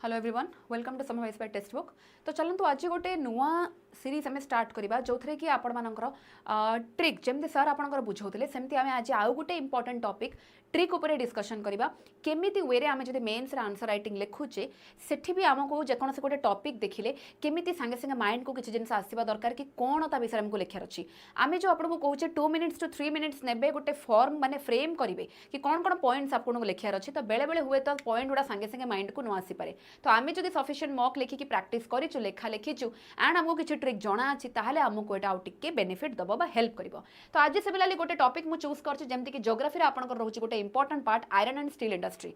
Hello everyone welcome to summer wise textbook. तो चलतु आज गोटे नुआ सीरीज आम स्टार्ट करवा जो थे कि आपंकर ट्रिक जमती सर आप बुझाते सेमती आम आज आउ गोटे इंपोर्टेंट टॉपिक ट्रिक उपर डिस्कशन करवा केमिति वे रे आमे जदि मेन्स रे आंसर राइटिंग लिखुचे सेठी भी आमको जेकोसी गोटे टॉपिक देखिले केमिति संगे संगे माइंड को किसी जिन आसवा दरकार कि कौन ता विषय आमको लिखार अच्छी आम जो आपको कहे 2 मिनिट्स टू 3 मिनिट्स ने गोटे फॉर्म माने फ्रेम करेंगे कि कौन कौन पॉइंट्स आपको लिखार अच्छी तो बेले बेले हुए तो पॉइंट गुड़ा संगे संगे माइंड को न आसीपे तो आम जब सफिशिएंट मॉक लिखिकी प्रैक्टिस करूँ लेखा लिखीचु एंड आमको किसी ट्रिक जना अच्छी ताहले आमको यहाँ आउे बेनिफिट दब हेल्प कर तो आज से गोटे टॉपिक मुझे चूज कर जोग्राफी आपंकर रोचे गोटे important part iron and steel industry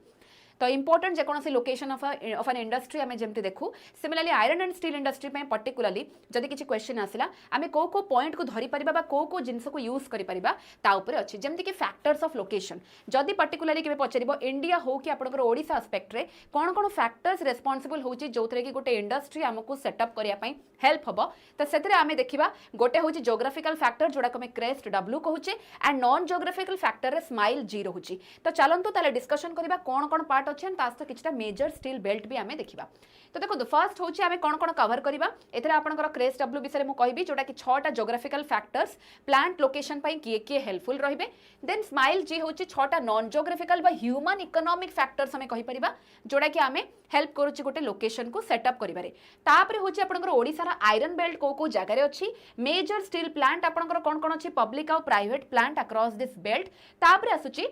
तो इंपोर्टेंट जेकोसी लोकेशन ऑफ एन इंडस्ट्री आम जमी देखू similarly iron and steel industry particularly जदि किसी क्वेश्चन आसला आम कौ कौ पॉइंट को धरी परिबा कौ कौ जिनस को यूज करि परिबा ता ऊपर अच्छी जमती कि फैक्टर्स ऑफ लोकेशन जदि पर्टिकुलरली के पचारिबो इंडिया हो कि आपनकर ओडिशा एस्पेक्ट रे कौन कौन फैक्टर्स रेस्पॉन्सिबल होची जोथरे कि गोटे इंडस्ट्री हमको सेटअप करिया पई हेल्प हबो तो सेतरे आमे देखिबा गोटे होची ज्योग्राफिकल फैक्टर जोडा को क्रेस्ट डब्ल्यू कहूचे एंड नॉन ज्योग्राफिकल फैक्टर रे स्माइल जी रहूची तो चलंतु ताले डिस्कशन करबा कौन कौन पार्ट अच्छे तास्त किछटा मेजर स्टील बेल्ट भी आमे देखिबा तो देखो फर्स्ट होची आमे कौन कौन कवर करबा एथरे आपनकर क्रेस्ट डब्ल्यू विषय मु कहबी जोडा कि 6टा ज्योग्राफिकल फैक्टर्स प्लांट लोकेशन पई किए किए हेल्पफुल रहिबे देन स्माइल जी होची 6टा नॉन ज्योग्राफिकल बा ह्यूमन इकोनॉमिक फैक्टर्स हमें कहि परिबा जोडा कि आमे हेल्प करूची गोटे लोकेशन को सेटअप करिबारे तापरे होची आपनकर ओडिसा रा आयरन बेल्ट को जगह रे अच्छी मेजर स्टील प्लांट आपनकर कोन कोन अच्छी पब्लिक और private plant across this belt तापरे आसुची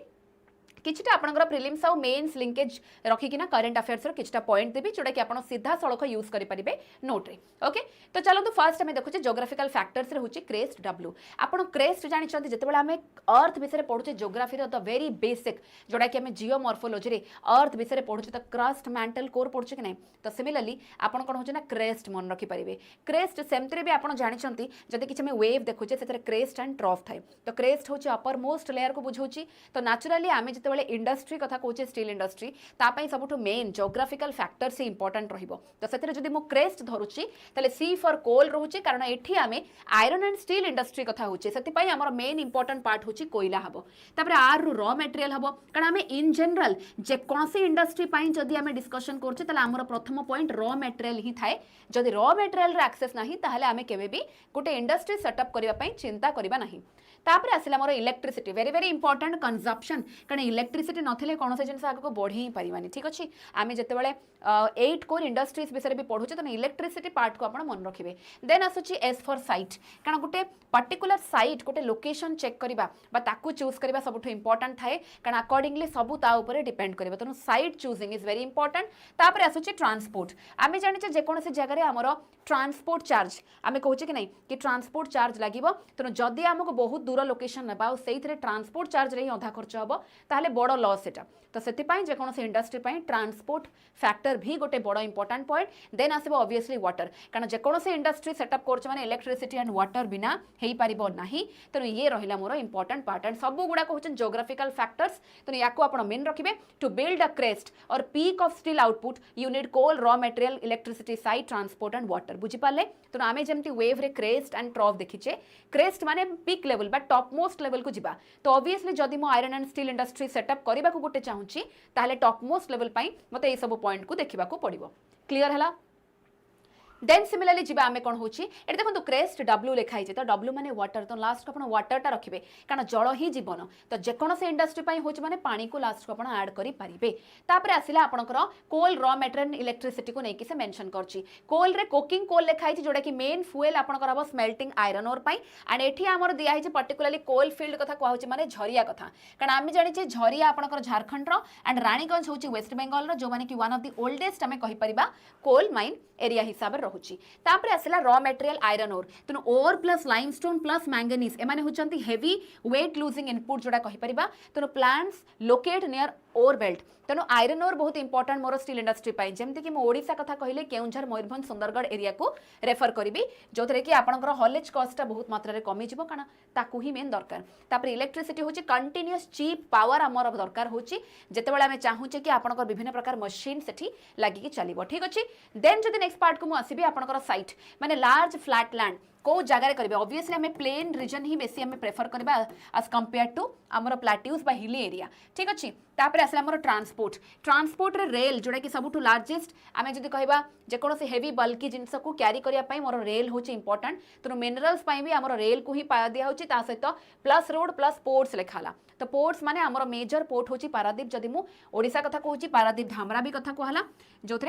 किछटा आपनकर प्रिलिम्स और मेन्स लिंकेज रखिकिना करंट अफेयर्स रो किछटा पॉइंट देबी जोडा कि आपण सीधा सड़क यूज करि परिबे नोट रे ओके तो चलो तो फर्स्ट हमें देखुचे ज्योग्राफिकल फैक्टर्स रे होची क्रेस्ट डब्ल्यू आपण क्रेस्ट जानि छथि जतेबेला हमें अर्थ विषय पढुचे ज्योग्राफी रो द वेरी बेसिक जोडा कि हमें जियोमॉर्फोलॉजी रे अर्थ विषय पढुचे तो क्रस्ट मैंटल कोर पढुचे कि नै तो सिमिलरली आपण कोन होचे ना क्रेस्ट मन रखि परिबे क्रेस्ट सेमतरे भी आपण जानि छथि जदि किछ हमें वेव देखुचे सेतरे क्रेस्ट एंड ट्रफ थाए तो क्रेस्ट होची अपर मोस्ट लेयर को बुझौची तो नेचुरली हमें जते इंडस्ट्री कथा कहे स्टील इंडस्ट्री तापाई सबुठ मेन ज्योग्राफिकल फैक्टर से इंपोर्टेंट रहिबो तो सेतरे जदि मो क्रेस्ट धरुची तले सी फॉर कोल रहूची कारण एठी आमे आयरन एंड स्टील इंडस्ट्री कथा होची सेति पई हमर मेन इंपोर्टेंट पार्ट होची कोयला हबो तापर आर रु रॉ मटेरियल हबो कारण आमे इन जनरल जे कोनसी इंडस्ट्री पई जदि आमे डिस्कशन करछे तले हमर प्रथम पॉइंट रॉ मटेरियल ही थाए जदि रॉ मटेरियल रे एक्सेस नाही ताहले आमे केबे भी गोटे इंडस्ट्री सेटअप करबा पई चिंता करबा नाही तापर आसिला मोर electricity very very important consumption कारण इलेक्ट्रिसिटी नथिले कौन से जिन आगे बढ़ी ही पारिबानी ठीक अच्छे आम जिते 8 कोर इंडस्ट्रीज विषय भी पढ़ुचे तो इलेक्ट्रिसिटी पार्ट को आप मन रखिए देन आसुची एस फॉर साइट कारण गोटे पर्टिकुलर साइट गोटे लोकेशन चेक करबा बा ताकू चूज करबा सबुठ इंपोर्टेंट थाए कारण अकॉर्डिंगली सबू ता ऊपर डिपेंड करबा तेणु site choosing is very important तापर आसुची ट्रांसपोर्ट आम जानिचे जेकोसी जगह आमर ट्रांसपोर्ट चार्ज आम कहूचे कि नहीं कि ट्रांसपोर्ट चार्ज लगिबो तेणु जदि आमको बहुत दूर लोकेशन नेबा से ट्रांसपोर्ट चार्ज रे अधा खर्च हम ताहले बड़ लॉस सेटा तो से जेकोसी इंडस्ट्री पई ट्रांसपोर्ट फैक्टर भी गोटे बड़ इंपोर्टेंट पॉइंट देन आसबो ऑब्वियसली वाटर कारण जेकोसी इंडस्ट्री सेटअप करछ माने इलेक्ट्रिसिटी एंड वाटर बिना हेई पारिबो नाही तेणु ये रहिला मोर इंपोर्टेंट पार्ट एंड सब गुडा कहउछन ज्योग्राफिकल फैक्टर्स तेणु याको आपण मेन रखिबे टू बिल्ड अ क्रेस्ट और peak of steel output you need coal raw material electricity site transport and water बुझी पाले तेणु आमे जेमती वेव रे क्रेस्ट एंड ट्रफ देखिचे क्रेस्ट माने पीक लेवल बा टॉप मोस्ट लेवल को जिबा तो ऑब्वियसली जदि मो iron and steel industry setup करबा को गोटे चाहूची ताहले टॉप मोस्ट लेवल पई मते ए सब पॉइंट को देखिबा को पड़िबो क्लियर हला देन सिमिलरली जीवा आमे कोन होची एटा देखो क्रेस्ट डब्ल्यू लिखाई तो डब्ल्यू माने वाटर तो लास्ट को अपन वाटरटा रखिबे कारण जल ही जीवन तो जेकोसी इंडस्ट्री पई होची माने पानी को लास्ट को अपन ऐड करि परिबे तापर आसिला आपनकर कोल रॉ मटेरियल इलेक्ट्रिसिटी को नेकी से मेंशन करची कोल रे कोकिंग कोल लिखाई जोडा कि मेन फ्यूएल आपनकर अब स्मेल्टिंग आयरन ओर पई एंड एठी हमर दिया हिचे पर्टिकुलरली कोल फील्ड कथा कहउची माने झरिया कथा कारण आमे जानि जे झरिया आपनकर झारखंड रो एंड रानीगंज होची वेस्ट बंगाल रो जो माने कि वन ऑफ द ओल्डेस्ट आमे कहि परिबा कोल माइन एरिया हिसाब रे रहुची तापर आसला रॉ मटेरियल आयरन ओर तेणु ore plus limestone plus manganese एमाने होचंती हेवी वेट लूजिंग इनपुट जोड़ा कहि परिबा तेणु plants locate near ore belt तेणु आयरन ओर बहुत इंपोर्टेंट मोर स्टील इंडस्ट्री पाई जेमती कि मो ओडिसा कथा कहले केउंझर मयूरभंज सुंदरगढ़ एरिया को रेफर करिबी जोथरे कि आपनकर हॉलेज कॉस्ट बहुत मात्रा रे कमी जिवो काना ताकू ही मेन दरकार तापर इलेक्ट्रिसिटी होची कंटीन्यूअस चीप पावर हमर दरकार होची जेतेबेला हमें चाहूचे कि आपनकर विभिन्न प्रकार मशीन सेठी लागि कि चलिबो ठीक अछि देन जदि नेक्स्ट पार्ट को मु आसीबी आपनकर साइट माने लार्ज फ्लैट लैंड को जगार करेंगे ऑब्वियसली आम प्लेन रीजन ही बेसी आम प्रेफर करवा एज कंपेयर टू आमर प्लाट्यूज बा हिली एरिया ठीक अच्छे तापर आसला आमर ट्रांसपोर्ट रे रेल जोड़ा कि सबुठु लार्जेस्ट आम जब कहवा जेकोसी हेवी बल्कि जिनस को क्यारी करने मोर रेल हूँ इंपोर्टाट तेणु मिनरल्स भी आम रेल को ही दिया सहित प्लस रोड प्लस पोर्ट्स लिखाला तो पोर्ट्स माने आमर मेजर पोर्ट हूँ पारादीप जदि मु ओडिशा कथा कहूँ पारादीप धामरा भी कथा कहला जो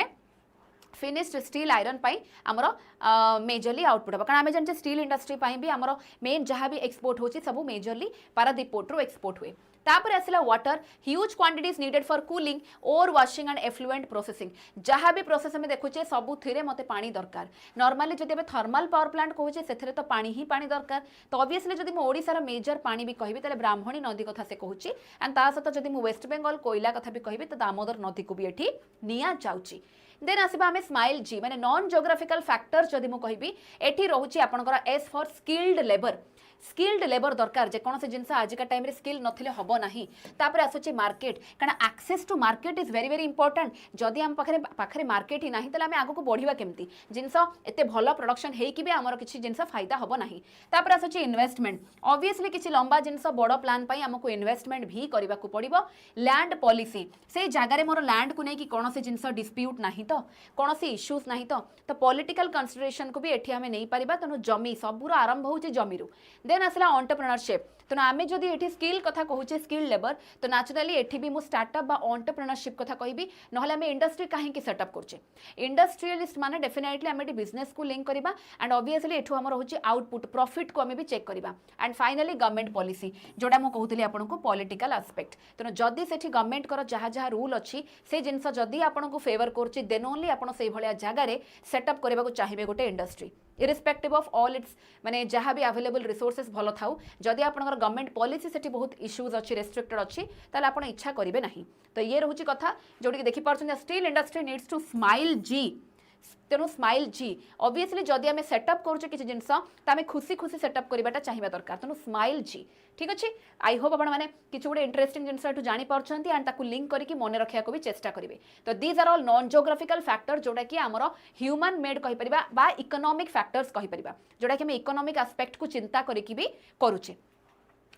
फिनिश्ड स्टील आयरन पाई आमर मेजरली आउटपुट हम कारण आम जानते स्टील इंडस्ट्री भी आमर मेन जहाँ भी एक्सपोर्ट होची सब मेजरली पारादीप पोर्ट रू एक्सपोर्ट हुए तापर आसला water huge quantities needed for cooling or washing and effluent processing जहाँ भी प्रोसेस में देखुचे सबुथिरे मते पानी दरकार नॉर्मली जब थर्माल पावर प्लांट कहूचे से तो पानी ही पानी दरकार तो ऑब्वियसली जब मुझे ओडिशार मेजर पानी भी कहि तेरे ब्राह्मणी नदी कथा से कहूँ एंड ता सहित जब मुझे वेस्ट बेंगल कोयला कथा भी कहि तो दामोदर नदी को भी एठी निया जाउची देन आसवा आम स्माइल जी माने नॉन जोग्राफिकल फैक्टर जदि मुझे कहबी एठी रहूची आपनकर एस फॉर स्किल्ड लेबर दरकार जेकोसी जिनस आजिका टाइम रे स्किल नथिले हबो नाही तापर आसुची मार्केट कारण access to market is very very important जदि आम पाखरे मार्केट ही नाही तले आम आगु को बढ़िबा केमती जिनस एते भलो प्रोडक्शन हेई कि भी हमर किछि जिनस फायदा हबो नाही तापर आसुची इन्वेस्टमेंट ऑब्वियसली किछि लंबा जिनस बड़ प्लान पई हमको इन्वेस्टमेंट भी करबा को पड़िबो लैंड पॉलिसी से जगह रे मोर लैंड को नै कि कोनोसी जिनस डिस्प्यूट नाही तो कोनोसी इश्यूज नाही तो पॉलिटिकल कंसिडरेशन को भी एठी हमें नहीं परिबा तनो जमी सबुर आरंभ होउची जमीरु देन आसला एंटरप्रेन्योरशिप तेणु आम जदि ये स्किल कथा कहूचे स्किल लेबर तो नेचुराली एठी भी मु स्टार्टअप बा एंटरप्रेन्योरशिप कथा कहबी नहले आम इंडस्ट्री कहीं सेटअप करछे इंडस्ट्रियलिस्ट माने डेफिनेटली आम बिजनेस को लिंक करबा एंड ऑब्वियसली एठू हमर होची आउटपुट प्रॉफिट को आम भी चेक करबा एंड फाइनली गवर्नमेंट पॉलिसी जोड़ा मु कहूतली आपनको पॉलिटिकल एस्पेक्ट तेणु जदि सेठी गवर्नमेंट कर जहाँ जहाँ रूल अच्छी से जिनस जदि आपनको फेवर करछि देन ओनली आपण से भलिया जगह सेटअप करबा को चाहिए गोटे industry irrespective of all it's माने जहाँ भी अवेलेबल रिसोर्सेस भल थाउ जदि आपनकर गवर्नमेंट पॉलिसी सेठी बहुत इश्यूज अच्छी रेस्ट्रिक्टेड अच्छी ताले आपण इच्छा करिवे नहीं तो ये रहूची कथा जोटी देखि पारछन steel industry needs to smile जी तेणु स्माइल जी ऑब्वियसली जदि आम सेटअप करुचे किसी जिनस तो आम खुशी खुशी सेटअप करवाटा चाहिए दरकार तेणु स्माइल जी ठीक अच्छे आई होप आपण मैंने किसी गोटे इंटरेस्टिंग जिनस जापी एंड ताकू लिंक करके मन रखा भी चेष्टा करेंगे तो these are all non geographical factor जोटा कि आमर ह्यूमन मेड कहीपर बा इकोनॉमिक फैक्टर्स कहीपर जोटा कि आम इकोनॉमिक एस्पेक्ट को चिंता करके भी करुचे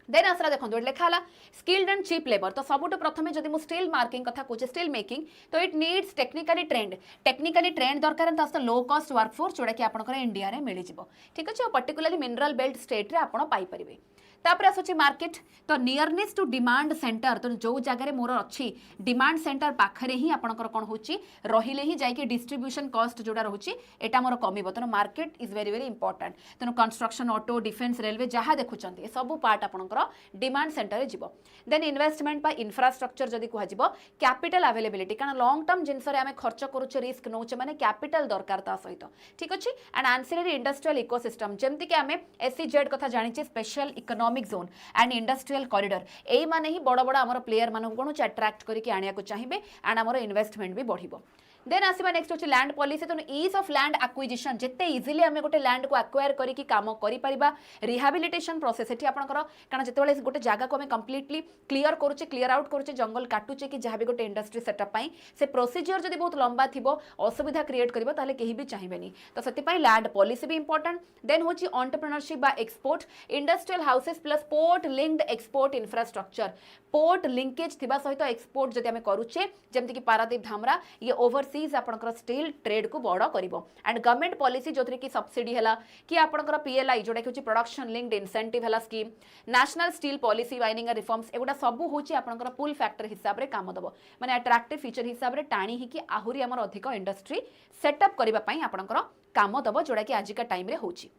देन आसला देखो लिखाला स्किल्ड एंड चीप लेबर तो सबुठ प्रथम जब मुझे स्टील मार्किंग कथा कहूँ स्टील मेकिंग तो इट नीड्स टेक्निकली ट्रेंड दरकार तो लो कॉस्ट वर्कफोर्स जोटा कि आपंकर इंडिया में मिल जाव ठीक अच्छे पर्टिकुलरली मिनरल बेल्ट स्टेट रे आपण पाइपर तापर आसुची मार्केट तो नियरनेस टू डिमांड सेंटर तो जो जगह मोर अच्छी डिमांड सेंटर पाखरे ही आपंकर कौन होची रहिले ही जाइए डिस्ट्रीब्यूशन कॉस्ट जोड़ा रोचे एटा मोर कमिबो तेणु market is very very important तेणु कंस्ट्रक्शन ऑटो डिफेन्स रेलवे जहाँ देखुं सब पार्ट आपंकर डिमांड सेंटर जीव देन इन्वेस्टमेंट बा इंफ्रास्ट्रक्चर जदि कह कैपिटल अवेलेबिलिटी कारण लॉन्ग टर्म जिनस आम खर्च करुचे रिस्क नौचे मैंने कैपिटल दरकार ता सहित ठीक अच्छे एंड आंसिलरी इंडस्ट्रियल इकोसिस्टम जमती आम SEZ कथा जानी special economic zone and industrial corridor एई माने ही बड़ बड़ आमर प्लेयर मानक कोन अट्रैक्ट करके आनिया को चाहिए एंड आमर इन्वेस्टमेंट भी बढ़िबो देन आसवा नेक्स्ट होची लैंड पॉलिसी तो ईज ऑफ लैंड एक्विजिशन जिते इजिली आम गोटे लैंड को एक्वायर करके काम करिपरिबा रिहाबिलिटेशन प्रोसेस एठी आपनकर कारण जेतेबेले गोटे जगह को आम कंप्लीटली क्लियर करूचे क्लियर आउट करूचे जंगल काटुचे कि जहाँ भी गोटे इंडस्ट्री सेटअप पाई से प्रोसीजर जदि बहुत लंबा थिबो असुविधा क्रिएट करिवो ताले केही भी चाहिबेनी तो सेति पई लैंड पॉलिसी भी इंपोर्टेंट देन होची एंटरप्रेन्योरशिप बा export industrial houses plus port linked export infrastructure port linkage थिबा सहित एक्सपोर्ट जदि आम करूचे जेमति कि पारादीप धामरा ये ओवरसीज आपनकर स्टील ट्रेड को बड़ करिवो एंड गवर्नमेंट पॉलिसी जो कि सब्सिडी है कि आपनकर PLI जोटा कि प्रोडक्शन लिंक्ड इंसेंटिव है स्कीम नेशनल स्टील पॉलिसी वाइनिंग रिफॉर्म्स एगुड़ा सब होची आपनकर पुल फैक्टर हिसाब रे काम दबो माने अट्रैक्टिव फीचर हिसाब रे टाणी ही कि आहुरी हमर अधिक इंडस्ट्री सेटअप करबा पई आपनकर काम दबो जोटा कि आजिका टाइम रे होची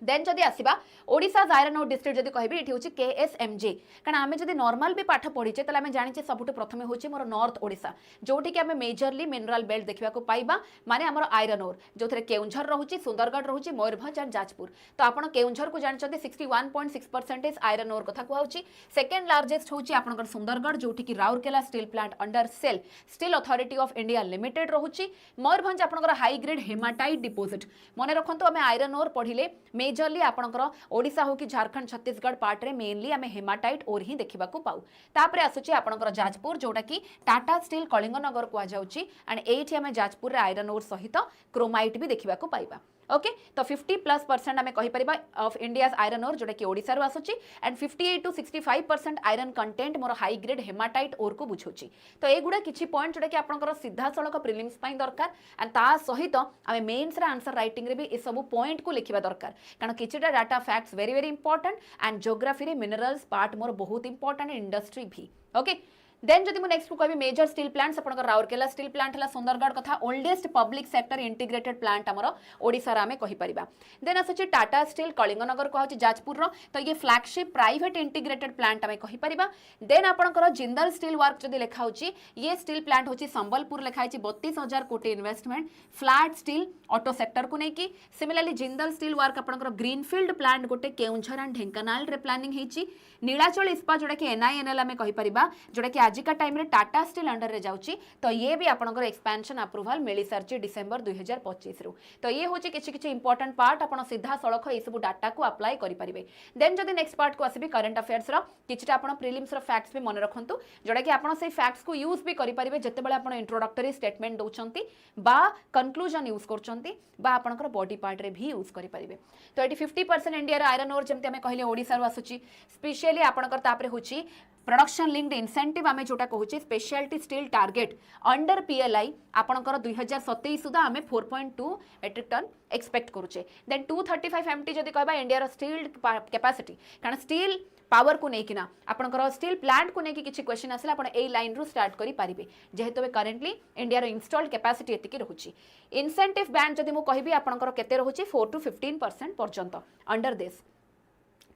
देन जदि आसवा ओडिशा आयरन ओर डिस्ट्रिक्ट जदि कहबी एठी होची KSMJ कारण आमे जदि नॉर्मल भी पाठ पढ़ीचे तले आमे जानिचे सबुठु प्रथमे होची मोर नॉर्थ ओडिशा जोठी कि आमे मेजरली मिनरल बेल्ट देखिबा को पाइबा माने हमर आयरन ओर जोथरे केउंझर रहूची सुंदरगढ़ रहूची मयूरभंज एंड जाजपुर तो आपण केउंझर को जानचते 61.6% आयरन ओर कथा कहउची सेकंड लार्जेस्ट होची आपनकर सुंदरगढ़ जोठी कि Rourkela steel plant under SAIL steel authority of India limited रहूची मयूरभंज आपनकर हाई ग्रेड हेमाटाइट डिपोजिट मने रखंतु आमे आयरन ओर पढ़िले मेजरली आपनकर ओडिशा हो कि झारखंड छत्तीसगढ़ पार्ट रे मेनली आमे हेमाटाइट ओर ही देखिबा को पाउ तापरे आसुची आपनकर जाजपुर जोटा कि टाटा स्टील कलिंगनगर को आ जाउची एंड एठी आमे जाजपुर रे आयरन ओर सहित क्रोमाइट भी देखिबा को पाइबा ओके तो 50+% आम कहीपर ऑफ इंडियाज आयरन ओर जोटा कि ओडिशा रू आसुची एंड 58 to 65% आयरन कंटेंट मोर हाई ग्रेड हेमाटाइट ओर को बुझुची तो एगुड़ा किछि पॉइंट जोटा कि आपनकर सीधा सड़क प्रिलिम्स पई दरकार एंड ता सहित आम मेन्स रे आंसर राइटिंग रे भी ए सब पॉइंट को लिखिबा दरकार कारण किछिटा data facts very very important and geography रे मिनरल्स पार्ट मोर बहुत इंपोर्टेंट इंडस्ट्री भी ओके देन जदि नेक्स्ट को कहि मेजर स्टील प्लांट्स आपनकर राउरकेला स्टील प्लांट हला सुंदरगढ़ कथा oldest public sector integrated plant हमर ओडिसा रा में कहि परिबा देन आसुची टाटा स्टील कलिंगनगर को होची जाजपुर रो तो ये फ्लैगशिप प्राइवेट इंटीग्रेटेड प्लांट हमें कहि परिबा देन आपनकर जिंदल स्टील वर्क जदि लेखा होची ये स्टील प्लांट होची संबलपुर लेखा होची 32,000 कोटी investment flat steel auto sector को नेकी सिमिलरली जिंदल स्टील वर्क आपनकर ग्रीनफील्ड प्लांट गोटे केउंझर एंड ढेंकानाल रे प्लानिंग हेची नीलाचल इस्पात जोटा कि एनआईएनएल हमें कहि परिबा जोटा कि आजिका टाइम रे टाटा स्टील अंडर रे जाउची तो ये भी आपनकर एक्सपेंशन अप्रूवल मिली सारची डिसेंबर 2025 रु तो ये होची किछि किछि इंपोर्टेंट पार्ट आपण सीधा सड़क ए सब डाटा को अप्लाई करि परिबे देन जदि नेक्स्ट पार्ट को आसीबी करंट अफेयर्स रो किछिटा आपण प्रीलिम्स रो फैक्ट्स भी मन रखंतु जोटा कि आपण से फैक्ट्स को यूज भी करि परिबे जते बेले आपण इंट्रोडक्टरी स्टेटमेंट दउचंती बा कंक्लूजन यूज करचंती बा आपनकर बॉडी पार्ट रे भी यूज करि परिबे तो एटी 50% इंडिया रो आयरन ओर जेमते हमें कहले ओडिसा रो आसुची स्पेशली आपनकर तापरे होची प्रोडक्शन लिंक्ड इंसेंटिव आमे जोटा कहूची speciality steel target under PLI आपनकर 2027 सुधा आमे 4.2 मेट्रिक टन एक्सपेक्ट करूचे देन 235 एमटी जदि कहबा इंडिया रो स्टील कैपेसिटी कारण स्टील पावर को नहीं किना आपनकर स्टील प्लांट को नहीं किछि क्वेश्चन आसला आपण ए लाइन रु स्टार्ट करि पारिबे जेहेतु करेंटली इंडिया रो इंस्टॉल्ड कैपेसिटी एतिकी रहूची इंसेंटिव बैंड जदि मु कहबी आपनकर केते रहूची 4 to 15% पर्यंत अंडर दिस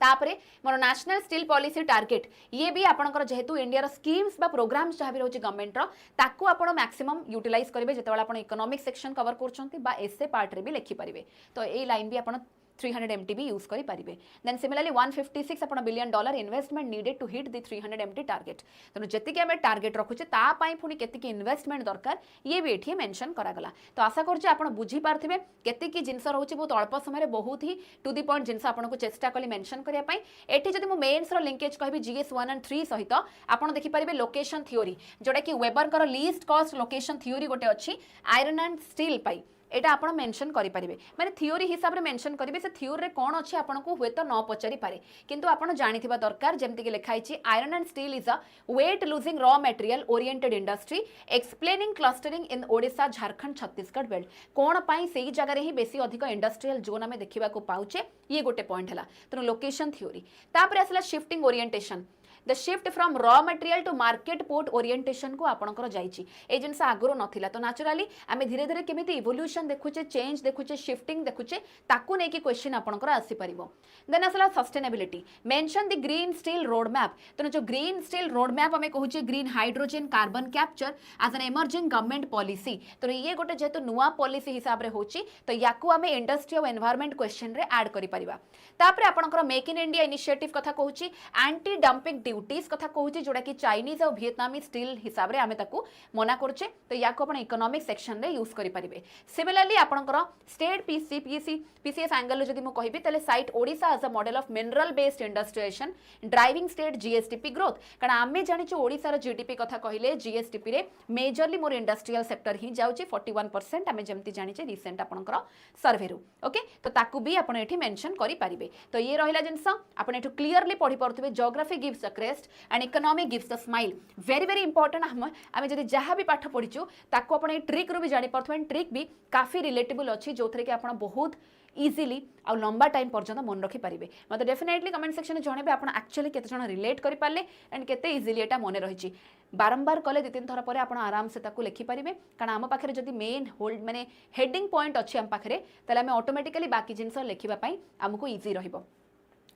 तापरे मोर नेशनल स्टील पॉलिसी टार्गेट ये भी आपनकर जेहेतु इंडिया स्कीम्स बा प्रोग्राम्स जहाँ भी रोचे गवर्नमेंट रो ताकू आपण मैक्सिमम यूटिलाइज करेंगे जितेबाला आपण इकोनॉमिक सेक्शन कवर करछंती बा एसे पार्ट रे भी लिखि परिबे तो ए लाइन भी आपण 300 MT भी यूज करि परिबे देन सिमिलरली 156 आपण billion dollar investment needed to hit the 300 MT target तनो जति के हमें टारगेट रखुचे ता पई पुनी केति की इन्वेस्टमेंट दरकार ये भी एठी मेंशन करा गला तो आशा करछे आपण बुझी पारथिबे केति की जिंस रहउची बहुत अल्प समय रे बहुत ही टू द पॉइंट जिंस आपण को चेष्टा कली मेंशन करिया पई एठी जदि मो मेंस रो लिंकेज कहबी जीएस 1 and 3 सहित आपण देखि परिबे लोकेशन थ्योरी जोटा कि वेबर कर लीस्ट कॉस्ट लोकेशन थ्योरी गोटे अछि आयरन एंड स्टील पई एटा आपण मेंशन करि परिबे माने थ्योरी हिसाब रे मेंशन करिवे से थ्योरी रे कोन अछि आपण को हुए तो न पचारि पारे किंतु आपण जानिथिबा दरकार जेमति कि लिखाई छि iron and steel is a weight losing raw material oriented industry explaining clustering in Odisha Jharkhand Chhattisgarh belt कोन पई सेही जगह रे ही बेसी अधिक इंडस्ट्रियल जोन हमें देखिबा को पाउचे ये गोटे पॉइंट हला तनो लोकेशन थ्योरी तापर असला shifting orientation the shift from raw material to market port orientation को आपणकर जाइछि ए जिनस आगरो नथिला तो नेचुरली आमे धीरे धीरे केमिति इवोल्यूशन देखुचे चेंज देखुचे शिफ्टिंग देखुचे ताकू नै कि क्वेश्चन आपणकर आसी परिबो देन असला sustainability mention the green steel road map तो जो ग्रीन स्टील रोड मैप हमें कहूचे green hydrogen carbon capture as an emerging government policy तो ये गोटे जेतु नुवा पॉलिसी हिसाब रे होची तो याकू हमें इंडस्ट्री और एनवायरनमेंट क्वेश्चन रे ऐड करि परिबा तापरे आपणकर मेक इन इंडिया इनिशिएटिव कथा कहूची एंटी डंपिंग ड्यूटीज कथा कहूची जोड़ा कि चाइनीज और वियतनामी स्टील हिसाब रे आमे ताकू मना करछे तो याको आपण इकोनॉमिक सेक्शन रे यूज करि परिबे सिमिलरली आपणकर स्टेट पीसीएस एंगल जदि मु कहिबी तले cite Odisha as a model of mineral based industrialisation driving state GSDP growth कारण आमे जानिछु ओडिसा रो जीडीपी कथा कहिले जीएसटीपी रे मेजरली मोर इंडस्ट्रियल सेक्टर ही जाउची 41% आमे जेमति जानिचे रिसेंट आपणकर सर्वे रू ओके तो ताकू भी आपण एठी मेंशन करि परिबे तो ये रहिला जिंस आपण एठु क्लियरली पढी परथुबे geography gives a crest and economy gives the smile very very important आमे जदि जहाँ भी पाठ पढ़ीचु ताको आपण ए ट्रिक रू भी जानि परथुबे ट्रिक भी काफी रिलेटेबल अछि जोथरे कि आपण बहुत इजिली आ लंबा टाइम पर्यंत मन रखी पारिबे मते डेफिनेटली कमेंट सेक्शन में जणेबे आपण एक्चुअली केते जण रिलेट करि पारले एंड केते इजिली एटा मने रहिछि बारंबार कले 2-3 थर पर आपण आराम से ताकू लिखि पारिबे कारण आम पाखरे जदि मेन होल्ड माने हेडिंग पॉइंट अछि आम पाखरे तले हमें ऑटोमेटिकली बाकी जिंस लिखिबा पई हमको इजी रहिबो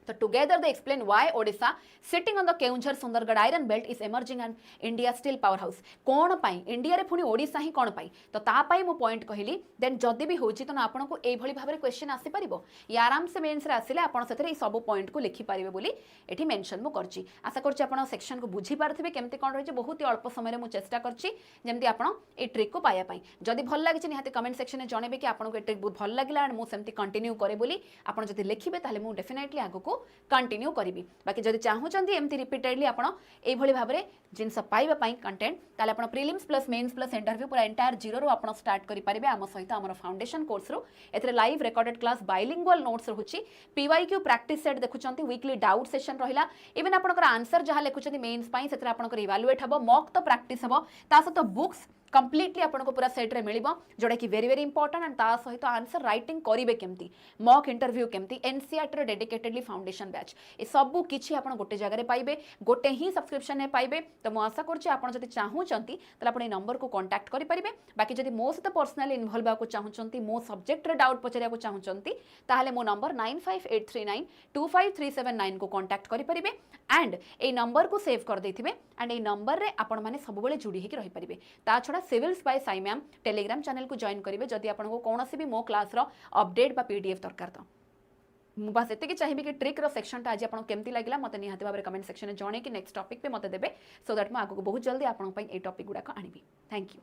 So together they explain why Odisha sitting on the Keunjhar Sundargarh iron belt is emerging an India steel powerhouse. कौन पाई इंडिया रे पुनी ओडिशा ही कौन पाई तो ता पाई मो पॉइंट कहली देन जदि भी होची तो आपन को ए भली भाबरे क्वेश्चन आसी परिबो या आराम से मेंस रे आसिले आपन सेथरे सब पॉइंट को लिखि परिबे बोली एठी मेंशन मो करची आशा करची आपन सेक्शन को बुझी पारथिबे केमते कोन रहिचे बहुत ही अल्प समय रे मो चेष्टा करची जेमति आपन ए ट्रिक को पाया पाई जदि भल लागिचे निहाते कमेंट सेक्शन में जणेबे कि आपन को ए ट्रिक बहुत भल लागिला एंड मो सेमति कंटिन्यू करे बोली आपन जदि लिखिबे ताले मो डेफिनेटली आगो को कंटिन्यू करी बाकी जदि चाहूँगी एमती रिपीटेडली आपण एभली भाव में जिनस पाइबापी कंटेंट ताले आपण prelims plus mains plus interview पूरा एंटायर जीरो आपण स्टार्ट करेंगे आम सहित आम फाउंडेशन कोर्स रू एथरे live recorded class bilingual notes रहुची पीवाईक्यू प्रैक्टिस सेट देखुंती वीकली डाउट सेशन रहिला इवन आपनकर आंसर जहाँ लिखुंती मेन्स पई सेथरे आपनकर इवैल्यूएट हबो मॉक तो प्रैक्टिस हबो ता सहित बुक्स कंप्लीटली आपको पूरा सेट रे मिलिबो जोड़ा कि वेरी वेरी इंपोर्टेंट एंड ता सहित आंसर राइटिंग करिवे केमती मॉक इंटरव्यू केमती एनसीईआरटी रो डेडिकेटेडली फाउंडेशन बैच ए सबु किछि आपण गोटे जगह रे पाइबे गोटे ही सब्सक्रिप्शन ने पाइबे तो मु आशा करछि आपण जदि चाहूचंती तले आपण ए नंबर को कांटेक्ट करि परिबे बाकी जदि मो सहित पर्सनली इन्वॉल्व होबा को चाहूचंती मो सब्जेक्ट रे डाउट पचरिया को चाहूचंती ताहाले मो नंबर 9583925379 को कांटेक्ट करि परिबे एंड ए नंबर को सेव कर देथिबे एंड ए नंबर रे आपण माने सब बेले जुड़ी हेकि रहि परिबे ता छडा civils by Sai ma'am Telegram channel को जॉइन करेंगे जदि आपको कौन भी मो क्लास रो अपडेट बा पीडीएफ दरकार तो मु बस एतिकी चाहिए कि ट्रिक रो सेक्शन टा आज आपको केमती लागला मते निहाती भाबरे कमेंट सेक्शन में जणे कि नेक्स्ट टॉपिक पे मते देबे सो दैट मैं आगो बहुत जल्दी आपन पई ए टॉपिक गुडा को आनिबी थैंक यू।